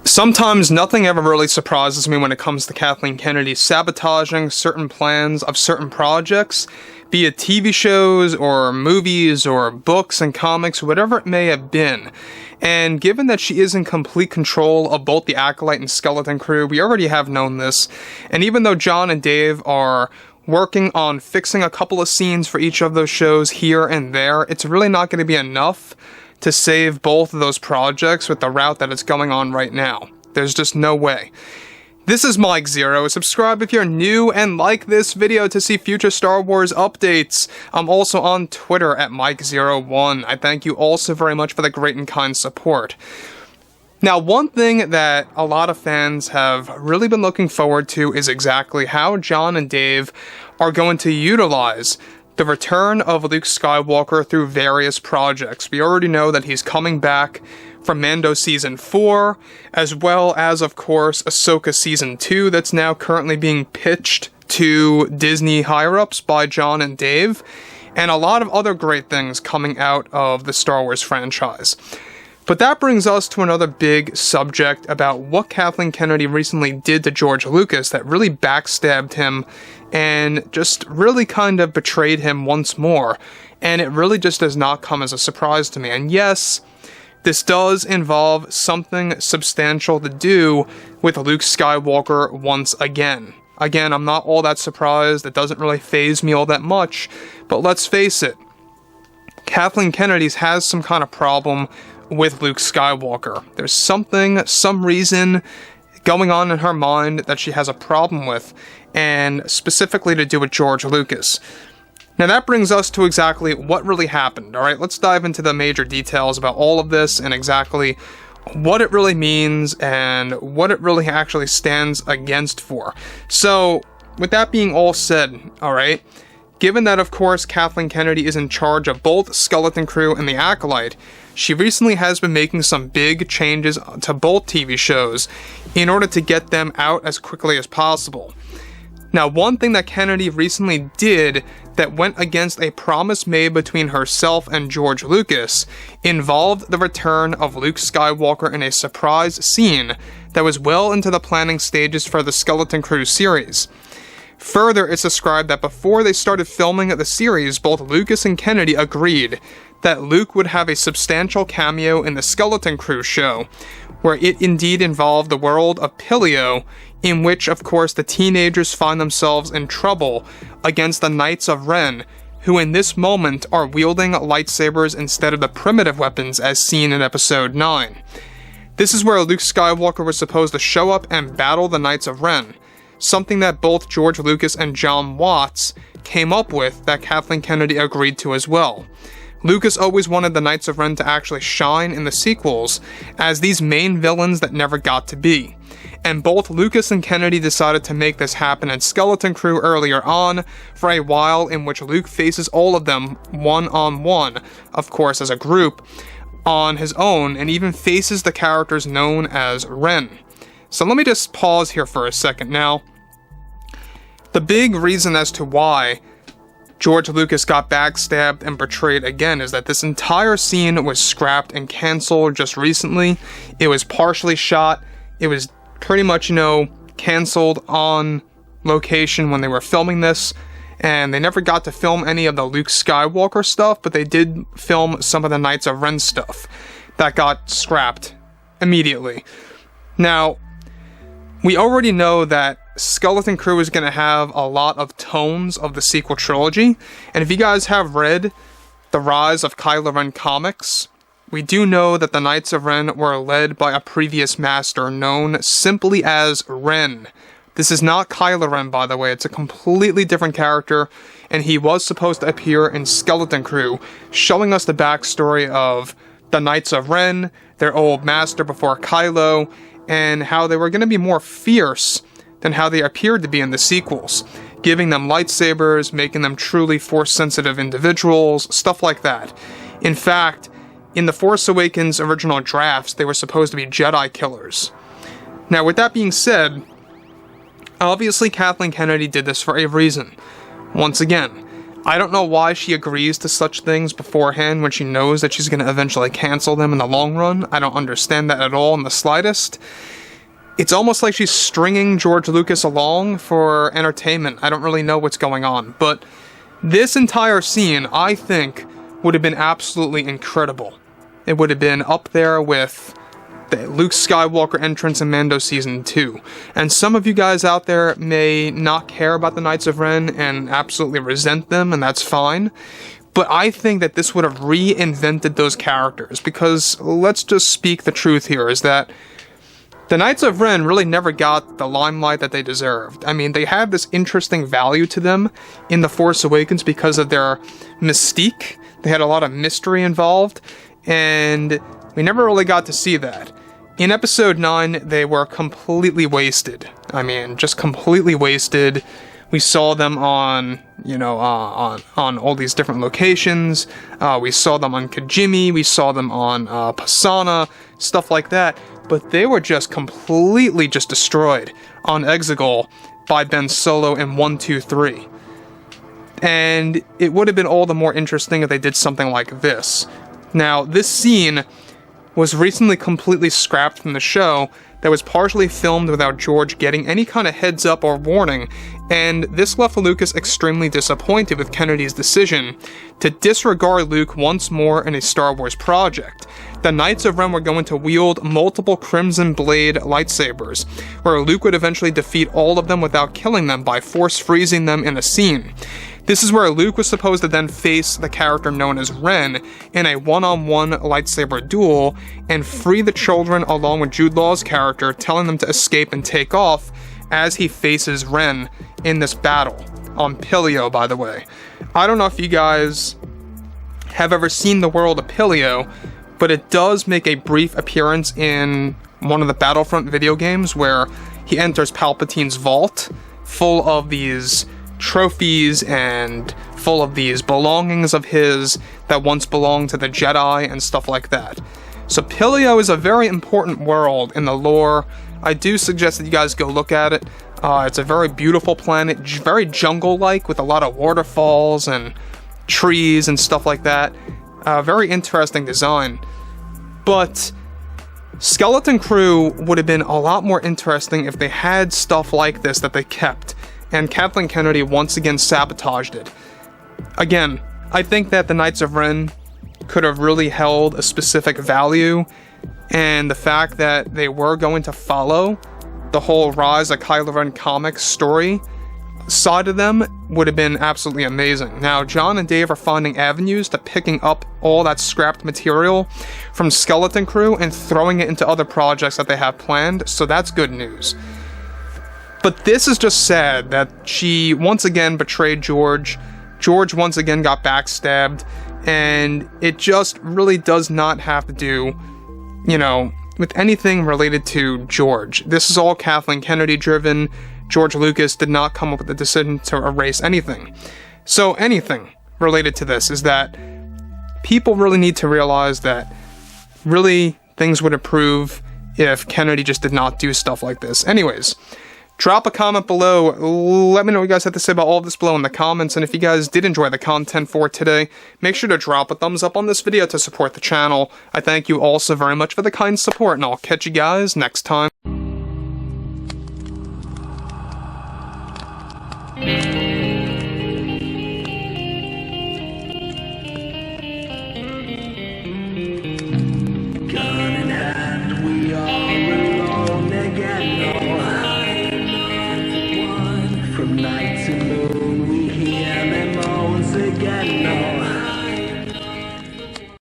Sometimes nothing ever really surprises me when it comes to Kathleen Kennedy sabotaging certain plans of certain projects, be it TV shows or movies or books and comics, whatever it may have been. And given that she is in complete control of both the Acolyte and Skeleton Crew, we already have known this. And even though John and Dave are working on fixing a couple of scenes for each of those shows here and there, it's really not going to be enough to save both of those projects with the route that it's going on right now. There's just no way. This is Mike Zero. Subscribe if you're new and like this video to see future Star Wars updates. I'm also on Twitter at Mike01. I thank you also very much for the great and kind support. Now, one thing that a lot of fans have really been looking forward to is exactly how John and Dave are going to utilize the return of Luke Skywalker through various projects. We already know that he's coming back from Mando Season 4, as well as, of course, Ahsoka Season 2 that's now currently being pitched to Disney higher-ups by John and Dave, and a lot of other great things coming out of the Star Wars franchise. But that brings us to another big subject about what Kathleen Kennedy recently did to George Lucas that really backstabbed him and just really kind of betrayed him once more. And it really just does not come as a surprise to me. And yes, this does involve something substantial to do with Luke Skywalker once again. Again, I'm not all that surprised. It doesn't really faze me all that much. But let's face it, Kathleen Kennedy has some kind of problem with Luke Skywalker. There's some reason going on in her mind that she has a problem with, and specifically to do with George Lucas. Now that brings us to exactly what really happened, alright? Let's dive into the major details about all of this and exactly what it really means and what it really actually stands against for. So, with that being all said, alright, given that of course Kathleen Kennedy is in charge of both Skeleton Crew and the Acolyte, she recently has been making some big changes to both TV shows in order to get them out as quickly as possible. Now, one thing that Kennedy recently did that went against a promise made between herself and George Lucas involved the return of Luke Skywalker in a surprise scene that was well into the planning stages for the Skeleton Crew series. Further, it's described that before they started filming the series, both Lucas and Kennedy agreed that Luke would have a substantial cameo in the Skeleton Crew show, where it indeed involved the world of Pilio, in which, of course, the teenagers find themselves in trouble against the Knights of Ren, who in this moment are wielding lightsabers instead of the primitive weapons as seen in Episode 9. This is where Luke Skywalker was supposed to show up and battle the Knights of Ren, something that both George Lucas and John Watts came up with that Kathleen Kennedy agreed to as well. Lucas always wanted the Knights of Ren to actually shine in the sequels as these main villains that never got to be. And both Lucas and Kennedy decided to make this happen in Skeleton Crew earlier on for a while, in which Luke faces all of them one-on-one, of course as a group, on his own, and even faces the characters known as Ren. So let me just pause here for a second. Now, the big reason as to why George Lucas got backstabbed and betrayed again is that this entire scene was scrapped and canceled just recently. It was partially shot. It was pretty much, canceled on location when they were filming this, and they never got to film any of the Luke Skywalker stuff, but they did film some of the Knights of Ren stuff that got scrapped immediately. Now, we already know that Skeleton Crew is going to have a lot of tones of the sequel trilogy, and if you guys have read The Rise of Kylo Ren comics, we do know that the Knights of Ren were led by a previous master known simply as Ren. This is not Kylo Ren, by the way. It's a completely different character, and he was supposed to appear in Skeleton Crew, showing us the backstory of the Knights of Ren, their old master before Kylo, and how they were going to be more fierce than how they appeared to be in the sequels, giving them lightsabers, making them truly Force-sensitive individuals, stuff like that. In fact, in the Force Awakens original drafts, they were supposed to be Jedi killers. Now, with that being said, obviously Kathleen Kennedy did this for a reason. Once again, I don't know why she agrees to such things beforehand when she knows that she's going to eventually cancel them in the long run. I don't understand that at all in the slightest. It's almost like she's stringing George Lucas along for entertainment. I don't really know what's going on, but this entire scene, I think, would have been absolutely incredible. It would have been up there with the Luke Skywalker entrance in Mando Season 2. And some of you guys out there may not care about the Knights of Ren and absolutely resent them, and that's fine. But I think that this would have reinvented those characters, because let's just speak the truth here, is that the Knights of Ren really never got the limelight that they deserved. I mean, they have this interesting value to them in The Force Awakens because of their mystique. They had a lot of mystery involved, and we never really got to see that. In Episode 9, they were completely wasted. I mean, just completely wasted. We saw them on, on all these different locations. We saw them on Kijimi. We saw them on Pasana, stuff like that. But they were just completely just destroyed on Exegol by Ben Solo in 1, 2, 3. And it would have been all the more interesting if they did something like this. Now, this scene was recently completely scrapped from the show that was partially filmed without George getting any kind of heads up or warning, and this left Lucas extremely disappointed with Kennedy's decision to disregard Luke once more in a Star Wars project. The Knights of Ren were going to wield multiple Crimson Blade lightsabers, where Luke would eventually defeat all of them without killing them by force freezing them in a scene. This is where Luke was supposed to then face the character known as Ren in a one-on-one lightsaber duel and free the children along with Jude Law's character, telling them to escape and take off as he faces Ren in this battle. On Pilio, by the way. I don't know if you guys have ever seen the world of Pilio, but it does make a brief appearance in one of the Battlefront video games where he enters Palpatine's vault full of these trophies and full of these belongings of his that once belonged to the Jedi and stuff like that. So Pilio is a very important world in the lore. I do suggest that you guys go look at it. It's a very beautiful planet, very jungle-like with a lot of waterfalls and trees and stuff like that. Very interesting design. But Skeleton Crew would have been a lot more interesting if they had stuff like this that they kept. And Kathleen Kennedy once again sabotaged it. Again, I think that the Knights of Ren could have really held a specific value, and the fact that they were going to follow the whole Rise of Kylo Ren comics story side of them would have been absolutely amazing. Now, John and Dave are finding avenues to picking up all that scrapped material from Skeleton Crew and throwing it into other projects that they have planned, so that's good news. But this is just sad that she once again betrayed George. George once again got backstabbed, and it just really does not have to do, with anything related to George. This is all Kathleen Kennedy driven. George Lucas did not come up with the decision to erase anything. So anything related to this is that people really need to realize that really things would improve if Kennedy just did not do stuff like this. Anyways, drop a comment below. Let me know what you guys have to say about all of this below in the comments. And if you guys did enjoy the content for today, make sure to drop a thumbs up on this video to support the channel. I thank you all so very much for the kind support, and I'll catch you guys next time.